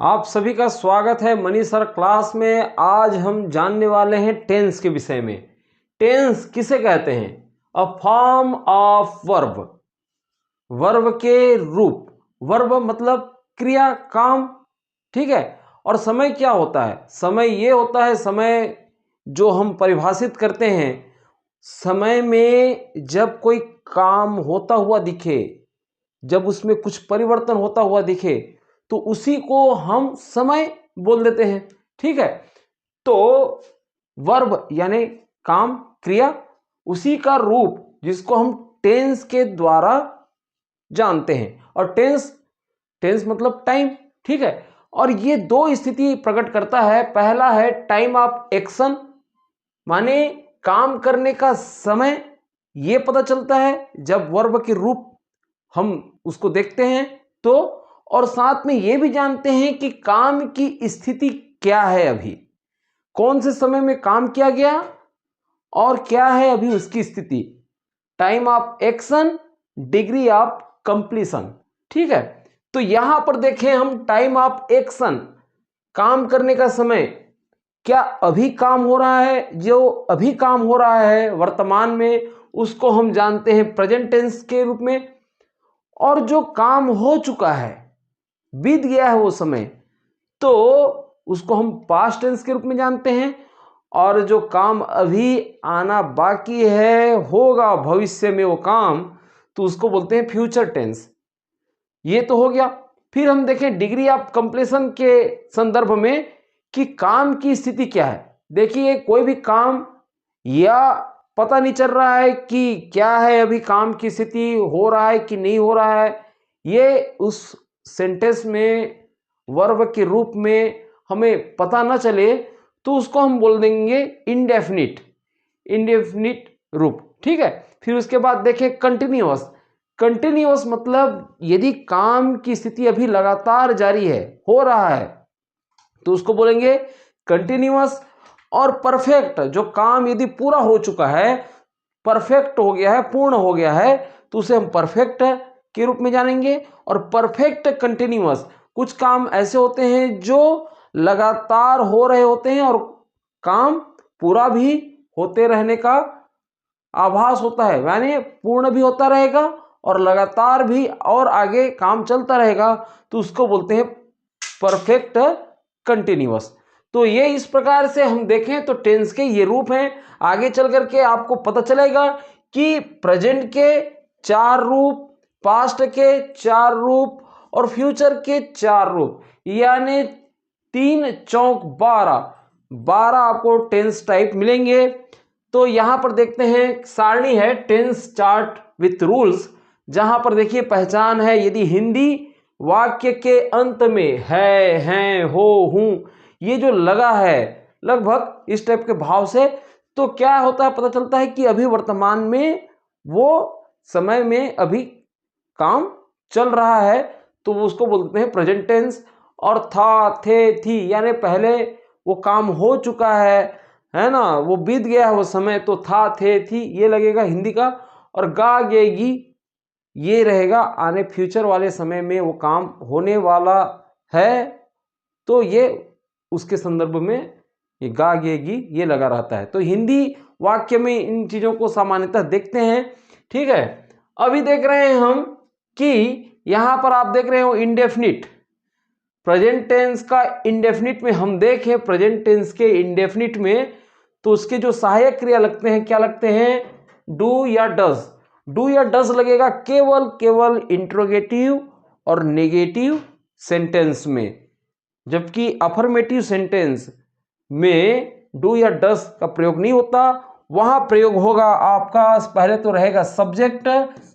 आप सभी का स्वागत है मनी सर क्लास में। आज हम जानने वाले हैं टेंस के विषय में। टेंस किसे कहते हैं? A form of verb, verb के रूप। वर्ब मतलब क्रिया, काम, ठीक है। और समय क्या होता है? समय ये होता है, समय जो हम परिभाषित करते हैं, समय में जब कोई काम होता हुआ दिखे, जब उसमें कुछ परिवर्तन होता हुआ दिखे, तो उसी को हम समय बोल देते हैं, ठीक है। तो वर्ब यानी काम, क्रिया, उसी का रूप जिसको हम टेंस के द्वारा जानते हैं। और टेंस टेंस मतलब टाइम, ठीक है। और ये दो स्थिति प्रकट करता है। पहला है टाइम ऑफ एक्शन, माने काम करने का समय। ये पता चलता है जब वर्ब के रूप हम उसको देखते हैं तो। और साथ में ये भी जानते हैं कि काम की स्थिति क्या है, अभी कौन से समय में काम किया गया और क्या है अभी उसकी स्थिति। Time of action, degree of completion, ठीक है। तो यहां पर देखें हम, टाइम ऑफ एक्शन, काम करने का समय। क्या अभी काम हो रहा है? जो अभी काम हो रहा है वर्तमान में, उसको हम जानते हैं प्रेजेंट टेंस के रूप में। और जो काम हो चुका है, बीत गया है वो समय, तो उसको हम पास्ट टेंस के रूप में जानते हैं। और जो काम अभी आना बाकी है, होगा भविष्य में वो काम, तो उसको बोलते हैं फ्यूचर टेंस। ये तो हो गया। फिर हम देखें डिग्री ऑफ कंप्लीशन के संदर्भ में कि काम की स्थिति क्या है। देखिए, कोई भी काम या पता नहीं चल रहा है कि क्या है, अभी काम की स्थिति हो रहा है कि नहीं हो रहा है, ये उस सेंटेंस में वर्ब के रूप में हमें पता न चले, तो उसको हम बोल देंगे इंडेफिनिट, इंडेफिनिट रूप, ठीक है। फिर उसके बाद देखें कंटिन्यूअस। कंटिन्यूअस मतलब यदि काम की स्थिति अभी लगातार जारी है, हो रहा है, तो उसको बोलेंगे कंटिन्यूअस। और परफेक्ट, जो काम यदि पूरा हो चुका है, परफेक्ट हो गया है, पूर्ण हो गया है, तो उसे हम परफेक्ट के रूप में जानेंगे। और परफेक्ट कंटिन्यूअस, कुछ काम ऐसे होते हैं जो लगातार हो रहे होते हैं और काम पूरा भी होते रहने का आभास होता है, यानी पूर्ण भी होता रहेगा और लगातार भी और आगे काम चलता रहेगा, तो उसको बोलते हैं परफेक्ट कंटिन्यूअस। तो ये इस प्रकार से हम देखें तो टेंस के ये रूप हैं। आगे चल करके आपको पता चलेगा कि प्रेजेंट के 4 रूप, पास्ट के 4 रूप और फ्यूचर के 4 रूप, यानी 3 चौक 12 आपको टेंस टाइप मिलेंगे। तो यहां पर देखते हैं सारणी है टेंस चार्ट विथ रूल्स, जहां पर देखिए पहचान है, यदि हिंदी वाक्य के अंत में है, हैं, हो, हूं, ये जो लगा है लगभग इस टाइप के भाव से, तो क्या होता है, पता चलता है कि अभी वर्तमान में वो समय में अभी काम चल रहा है, तो वो उसको बोलते हैं प्रेजेंट टेंस। और था, थे, थी, यानी पहले वो काम हो चुका है ना, वो बीत गया है वो समय, तो था, थे, थी ये लगेगा हिंदी का। और गा, गेगी ये रहेगा आने फ्यूचर वाले समय में वो काम होने वाला है, तो ये उसके संदर्भ में ये गा, गेगी ये लगा रहता है। तो हिंदी वाक्य में इन चीजों को सामान्यतः देखते हैं, ठीक है। अभी देख रहे हैं हम कि यहां पर आप देख रहे हो इंडेफिनिट, प्रेजेंट टेंस का इंडेफिनिट में हम देखें, प्रेजेंट टेंस के इंडेफिनिट में तो उसके जो सहायक क्रिया लगते हैं, क्या लगते हैं? डू या डज। डू या डज लगेगा केवल इंट्रोगेटिव और नेगेटिव सेंटेंस में, जबकि अफर्मेटिव सेंटेंस में डू या डज का प्रयोग नहीं होता। वहां प्रयोग होगा आपका, पहले तो रहेगा सब्जेक्ट,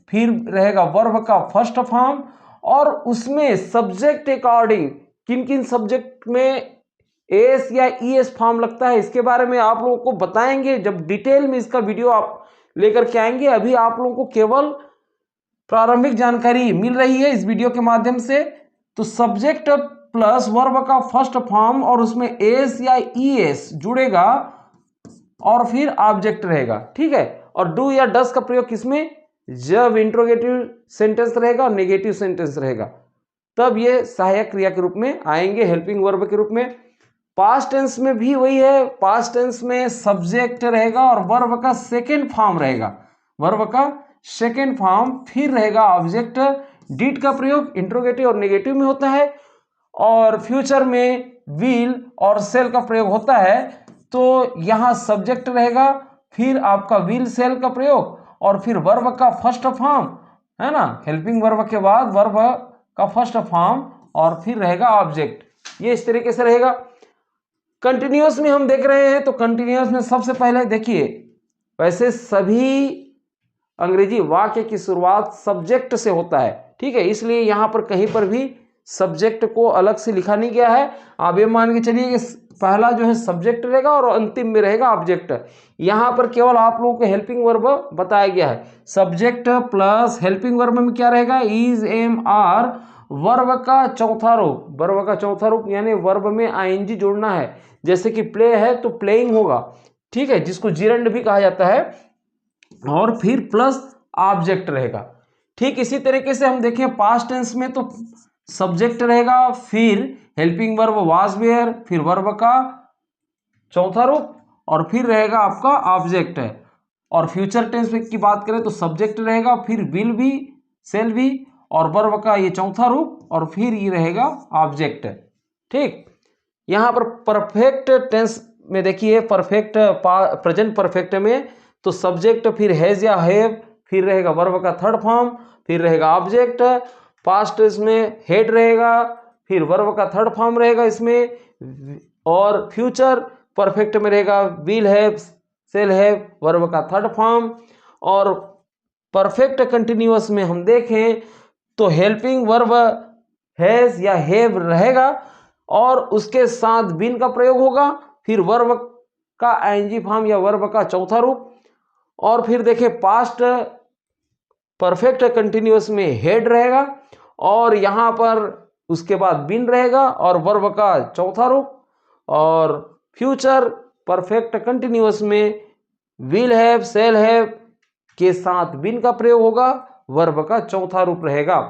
फिर रहेगा वर्ब का फर्स्ट फॉर्म, और उसमें सब्जेक्ट अकॉर्डिंग किन किन सब्जेक्ट में एस या ईएस फॉर्म लगता है, इसके बारे में आप लोगों को बताएंगे जब डिटेल में इसका वीडियो आप लेकर के आएंगे। अभी आप लोगों को केवल प्रारंभिक जानकारी मिल रही है इस वीडियो के माध्यम से। तो सब्जेक्ट प्लस वर्ब का फर्स्ट फॉर्म और उसमें एस या ईएस जुड़ेगा और फिर ऑब्जेक्ट रहेगा, ठीक है। और डू या डस का प्रयोग किसमें? जब इंट्रोगेटिव सेंटेंस रहेगा और नेगेटिव सेंटेंस रहेगा। तब ये सहायक क्रिया के रूप में आएंगे, हेल्पिंग वर्ब के रूप में। पास्ट टेंस में भी वही है, पास्ट टेंस में सब्जेक्ट रहेगा और वर्ब का सेकेंड फॉर्म रहेगा, वर्ब का सेकेंड फॉर्म, फिर रहेगा ऑब्जेक्ट। डिड का प्रयोग इंट्रोगेटिव और नेगेटिव में होता है, और फ्यूचर में विल और सेल का प्रयोग होता है। तो यहाँ सब्जेक्ट रहेगा, फिर आपका विल सेल का प्रयोग, और फिर वर्ब का फर्स्ट फॉर्म, है ना, हेल्पिंग वर्ब के बाद वर्ब का फर्स्ट फॉर्म, और फिर रहेगा ऑब्जेक्ट। ये इस तरीके से रहेगा। कंटिन्यूअस में हम देख रहे हैं, तो कंटिन्यूअस में सबसे पहले देखिए, वैसे सभी अंग्रेजी वाक्य की शुरुआत सब्जेक्ट से होता है, ठीक है, इसलिए यहाँ पर कहीं पर भी सब्जेक्ट को अलग से लिखा नहीं गया है। आप ये मान के चलिए कि पहला जो है सब्जेक्ट रहेगा और अंतिम में रहेगा ऑब्जेक्ट। यहाँ पर केवल आप लोगों को हेल्पिंग वर्ब बताया गया है, सब्जेक्ट प्लस हेल्पिंग वर्ब में क्या रहेगा, इज, एम, आर, वर्ब का चौथा रूप, वर्ब का चौथा रूप यानी वर्ब में आईएनजी जोड़ना है। जैसे कि प्ले है तो प्लेइंग होगा, ठीक है, जिसको जिरंड भी कहा जाता है, और फिर प्लस ऑब्जेक्ट रहेगा। ठीक इसी तरीके से हम देखें पास्ट टेंस में, तो सब्जेक्ट रहेगा, फिर हेल्पिंग वर्ब वाज वेयर, फिर वर्ब का चौथा रूप, और फिर रहेगा आपका ऑब्जेक्ट है। और फ्यूचर टेंस की बात करें तो सब्जेक्ट रहेगा, फिर विल भी, सेल भी, और वर्ब का ये चौथा रूप, और फिर ये रहेगा ऑब्जेक्ट। ठीक, यहाँ पर परफेक्ट टेंस में देखिए, परफेक्ट प्रेजेंट परफेक्ट में तो सब्जेक्ट, फिर हैज या हैव, फिर रहेगा वर्ब का थर्ड फॉर्म, फिर रहेगा ऑब्जेक्ट। पास्ट इसमें हेड रहेगा, फिर वर्ब का थर्ड फॉर्म रहेगा इसमें, और फ्यूचर परफेक्ट में रहेगा will have, shall have, verb का थर्ड फॉर्म। और परफेक्ट कंटिन्यूअस में हम देखें तो हेल्पिंग वर्ब हैज या हैव रहेगा, और उसके साथ बीन का प्रयोग होगा, फिर वर्ब का आईएनजी फॉर्म या वर्ब का चौथा रूप। और फिर देखें पास्ट परफेक्ट कंटिन्यूअस में हेड रहेगा, और यहाँ पर उसके बाद बीन रहेगा और वर्ब का चौथा रूप। और फ्यूचर परफेक्ट कंटिन्यूअस में विल हैव, सेल हैव के साथ बीन का प्रयोग होगा, वर्ब का चौथा रूप रहेगा।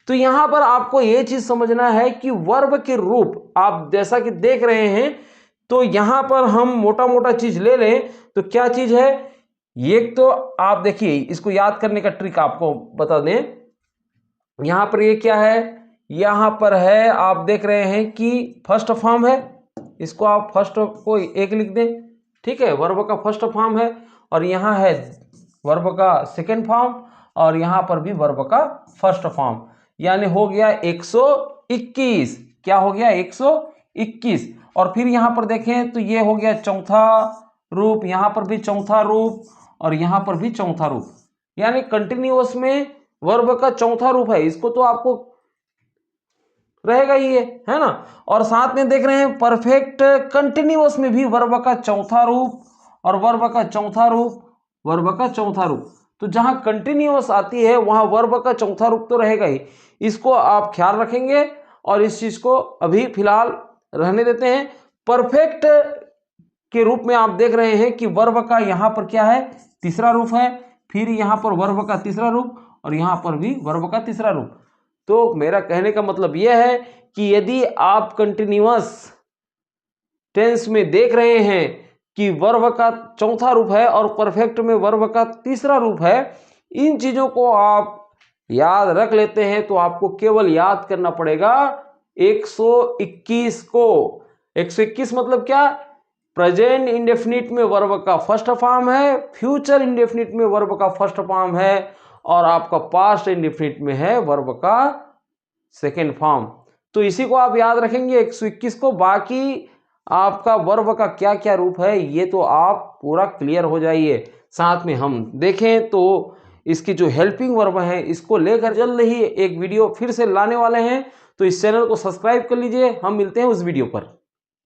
तो यहाँ पर आपको ये चीज समझना है कि वर्ब के रूप आप जैसा कि देख रहे हैं, तो यहाँ पर हम मोटा मोटा चीज ले लें तो क्या चीज है, एक तो आप देखिए, इसको याद करने का ट्रिक आपको बता दें। यहाँ पर ये क्या है, यहाँ पर है, आप देख रहे हैं कि फर्स्ट फॉर्म है, इसको आप फर्स्ट को एक लिख दें, ठीक है, वर्ब का फर्स्ट फॉर्म है, और यहाँ है वर्ब का सेकेंड फॉर्म, और यहाँ पर भी वर्ब का फर्स्ट फॉर्म, यानी हो गया 121। क्या हो गया, 121। और फिर यहाँ पर देखें तो ये हो गया चौथा रूप, यहाँ पर भी चौथा रूप, और यहाँ पर भी चौथा रूप, यानी कंटिन्यूअस में वर्ब का चौथा रूप है, इसको तो आपको रहेगा ही है ना। और साथ में देख रहे हैं परफेक्ट कंटिन्यूअस में भी वर्ब का चौथा रूप, और वर्ब का चौथा रूप, वर्ब का चौथा रूप। तो जहां कंटिन्यूअस आती है वहां वर्ब का चौथा रूप तो रहेगा ही, इसको आप ख्याल रखेंगे, और इस चीज को अभी फिलहाल रहने देते हैं। परफेक्ट के रूप में आप देख रहे हैं कि वर्ब का यहाँ पर क्या है, तीसरा रूप है, फिर यहाँ पर वर्ब का तीसरा रूप, और यहाँ पर भी वर्ब का तीसरा रूप। तो मेरा कहने का मतलब यह है कि यदि आप कंटिन्यूअस टेंस में देख रहे हैं कि वर्ब का चौथा रूप है और परफेक्ट में वर्ब का तीसरा रूप है, इन चीजों को आप याद रख लेते हैं तो आपको केवल याद करना पड़ेगा 121 को। 121 मतलब क्या, प्रेजेंट इंडेफिनिट में वर्ब का फर्स्ट फॉर्म है, फ्यूचर इंडेफिनिट में वर्ब का फर्स्ट फॉर्म है, और आपका पास्ट इंडेफिनिट में है वर्ब का सेकेंड फॉर्म। तो इसी को आप याद रखेंगे 121 को। बाकी आपका वर्ब का क्या क्या रूप है ये तो आप पूरा क्लियर हो जाइए। साथ में हम देखें तो इसकी जो हेल्पिंग वर्ब है इसको लेकर जल्द ही एक वीडियो फिर से लाने वाले हैं, तो इस चैनल को सब्सक्राइब कर लीजिए। हम मिलते हैं उस वीडियो पर।